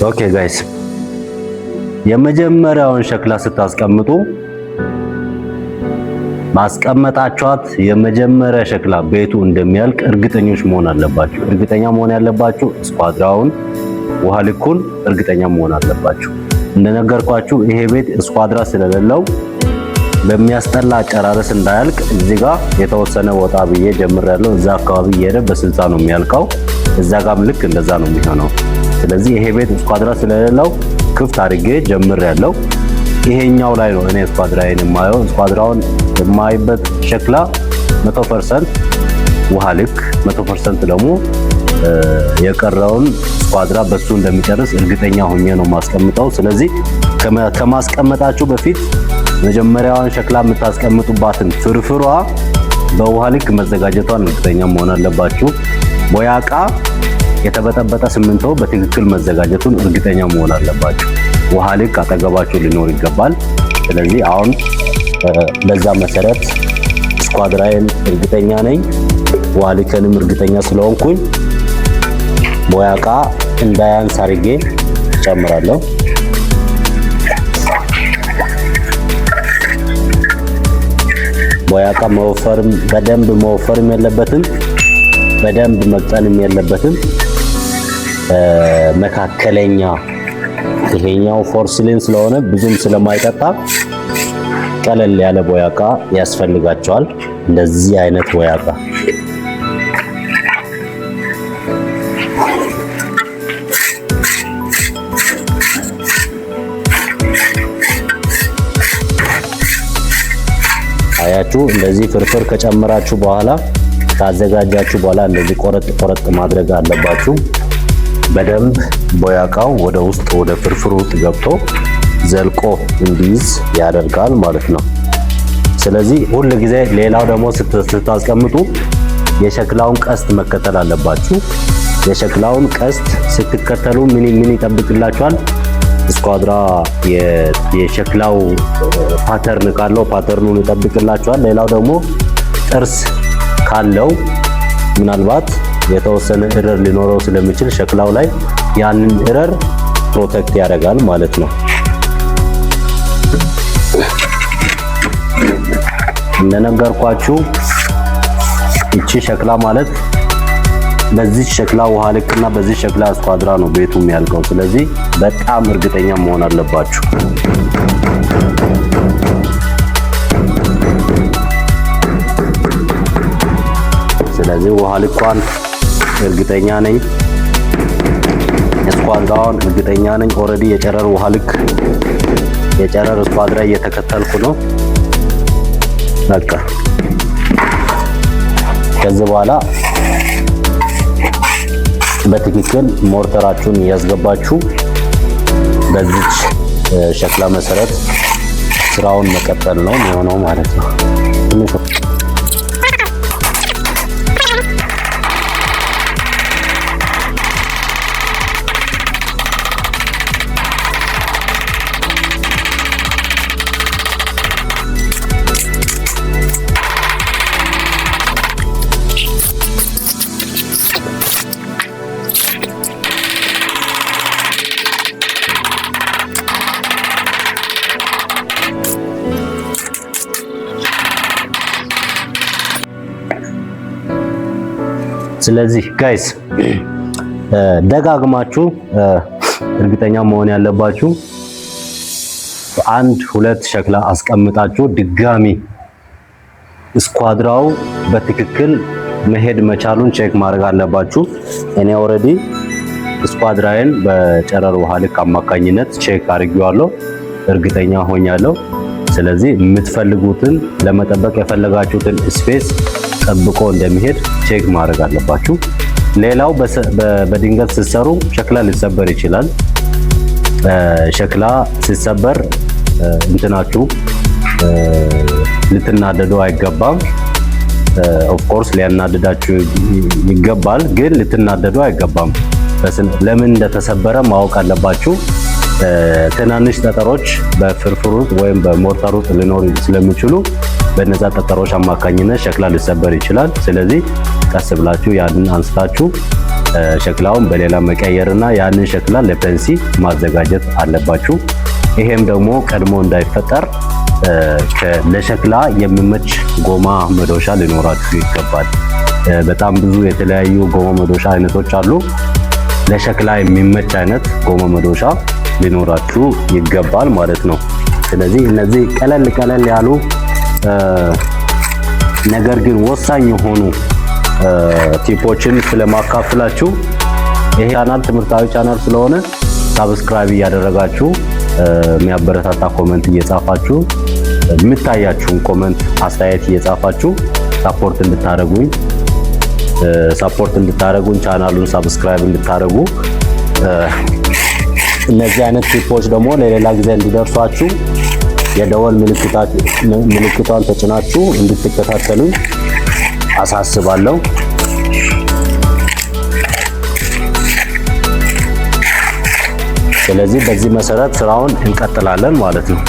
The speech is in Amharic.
ኦኬ ጋይስ የመጀመሪያውን ሸክላ ስታስቀምጡ ማስቀመጣችኋት የመጀመሪያ ሸክላ ቤቱ እንደሚያልቅ እርግጠኞች መሆን አለባችሁ። እርግጠኛ መሆን ያለባችሁ ስኳድራውን ውሃ ልኩን እርግጠኛ መሆን አለባችሁ። እንደነገርኳችሁ ይሄ ቤት ስኳድራ ስለሌለው በሚያስጠላ አጨራረስ እንዳያልቅ እዚህ ጋር የተወሰነ ወጣ ብዬ ጀምሬያለሁ። እዛ አካባቢ እየሄደ በ60 ነው የሚያልቀው። እዛ ጋርም ልክ እንደዛ ነው የሚሆነው። ስለዚህ ይሄ ቤት ስኳድራ ስለሌለው ክፍት አድርጌ ጀምሬያለሁ። ይሄኛው ላይ ነው እኔ ስኳድራዬን የማየው። ስኳድራውን የማይበት ሸክላ 100% ውሃ ልክ 100% ደግሞ የቀረውን ስኳድራ በሱ እንደሚጨርስ እርግጠኛ ሆኜ ነው ማስቀምጠው። ስለዚህ ከማስቀመጣችሁ በፊት መጀመሪያዋን ሸክላ የምታስቀምጡባትን ፍርፍሯ በውሃ ልክ መዘጋጀቷን እርግጠኛ መሆን አለባችሁ። ቦያቃ የተበጠበጠ ሲሚንቶ በትክክል መዘጋጀቱን እርግጠኛ መሆን አለባችሁ። ውሃ ልክ አጠገባችሁ ሊኖር ይገባል። ስለዚህ አሁን በዛ መሰረት ስኳድራዬን እርግጠኛ ነኝ፣ ውሃ ልክንም እርግጠኛ ስለሆንኩኝ ቦያቃ እንዳያንስ አድርጌ ጨምራለሁ። ቦያቃ መወፈርም በደንብ መወፈርም የለበትም፣ በደንብ መቅጠንም የለበትም። መካከለኛ ይሄኛው ፎርስሊን ስለሆነ ብዙም ስለማይጠጣ ቀለል ያለ ቦያቃ ያስፈልጋቸዋል። እንደዚህ አይነት ቦያቃ አያችሁ። እንደዚህ ፍርፍር ከጨመራችሁ በኋላ ካዘጋጃችሁ በኋላ እንደዚህ ቆረጥ ማድረግ አለባችሁ። በደንብ ቦያቃው ወደ ውስጥ ወደ ፍርፍሩ ውስጥ ገብቶ ዘልቆ እንዲይዝ ያደርጋል ማለት ነው። ስለዚህ ሁል ጊዜ ሌላው ደግሞ ስታስቀምጡ የሸክላውን ቀስት መከተል አለባችሁ። የሸክላውን ቀስት ስትከተሉ ምን ይጠብቅላችኋል? ስኳድራ የሸክላው ፓተርን ካለው ፓተርኑን ይጠብቅላችኋል። ሌላው ደግሞ ጥርስ ካለው ምናልባት የተወሰነ እረር ሊኖረው ስለሚችል ሸክላው ላይ ያንን እረር ፕሮቴክት ያደርጋል ማለት ነው። እንደነገርኳችሁ እቺ ሸክላ ማለት በዚህ ሸክላ ውሃ ልክና በዚህ ሸክላ ስኳድራ ነው ቤቱ የሚያልቀው። ስለዚህ በጣም እርግጠኛ መሆን አለባችሁ። ስለዚህ ውሃ ልኳን እርግጠኛ ነኝ፣ ስኳድራውን እርግጠኛ ነኝ። ኦልሬዲ የጨረር ውሃ ልክ የጨረር ስኳድራ እየተከተልኩ ነው። በቃ ከዚህ በኋላ በትክክል ሞርተራችሁን ያስገባችሁ በዚች ሸክላ መሰረት ስራውን መቀጠል ነው የሚሆነው ማለት ነው። ስለዚህ ጋይስ ደጋግማችሁ እርግጠኛ መሆን ያለባችሁ አንድ ሁለት ሸክላ አስቀምጣችሁ ድጋሚ ስኳድራው በትክክል መሄድ መቻሉን ቼክ ማድረግ አለባችሁ። እኔ ኦልሬዲ ስኳድራዬን በጨረር ውሃ ልክ አማካኝነት ቼክ አድርጌዋለሁ፣ እርግጠኛ ሆኛለሁ። ስለዚህ የምትፈልጉትን ለመጠበቅ የፈለጋችሁትን ስፔስ ጠብቆ እንደሚሄድ ቼክ ማድረግ አለባችሁ። ሌላው በድንገት ስትሰሩ ሸክላ ሊሰበር ይችላል። ሸክላ ሲሰበር እንትናችሁ ልትናደዱ አይገባም። ኦፍ ኮርስ ሊያናድዳችሁ ይገባል፣ ግን ልትናደዱ አይገባም። ለምን እንደተሰበረ ማወቅ አለባችሁ። ትናንሽ ጠጠሮች በፍርፍሩ ወይም በሞርተሩ ሊኖሩ ስለሚችሉ በነዛ ጠጠሮች አማካኝነት ሸክላ ሊሰበር ይችላል። ስለዚህ ቀስ ብላችሁ ያንን አንስታችሁ ሸክላውን በሌላ መቀየርና ያንን ሸክላ ለፔንሲ ማዘጋጀት አለባችሁ። ይሄም ደግሞ ቀድሞ እንዳይፈጠር ለሸክላ የሚመች ጎማ መዶሻ ሊኖራችሁ ይገባል። በጣም ብዙ የተለያዩ ጎማ መዶሻ አይነቶች አሉ። ለሸክላ የሚመች አይነት ጎማ መዶሻ ሊኖራችሁ ይገባል ማለት ነው። ስለዚህ እነዚህ ቀለል ያሉ ነገር ግን ወሳኝ የሆኑ ቲፖችን ስለማካፍላችሁ ይሄ ቻናል ትምህርታዊ ቻናል ስለሆነ ሳብስክራይብ እያደረጋችሁ የሚያበረታታ ኮሜንት እየጻፋችሁ የምታያችሁን ኮሜንት አስተያየት እየጻፋችሁ ሰፖርት እንድታደርጉኝ ቻናሉን ሳብስክራይብ እንድታደርጉ እነዚህ አይነት ቲፖች ደግሞ ለሌላ ጊዜ እንዲደርሷችሁ የደወል ምልክቷን ተጭናችሁ እንድትከታተሉኝ አሳስባለሁ። ስለዚህ በዚህ መሰረት ስራውን እንቀጥላለን ማለት ነው።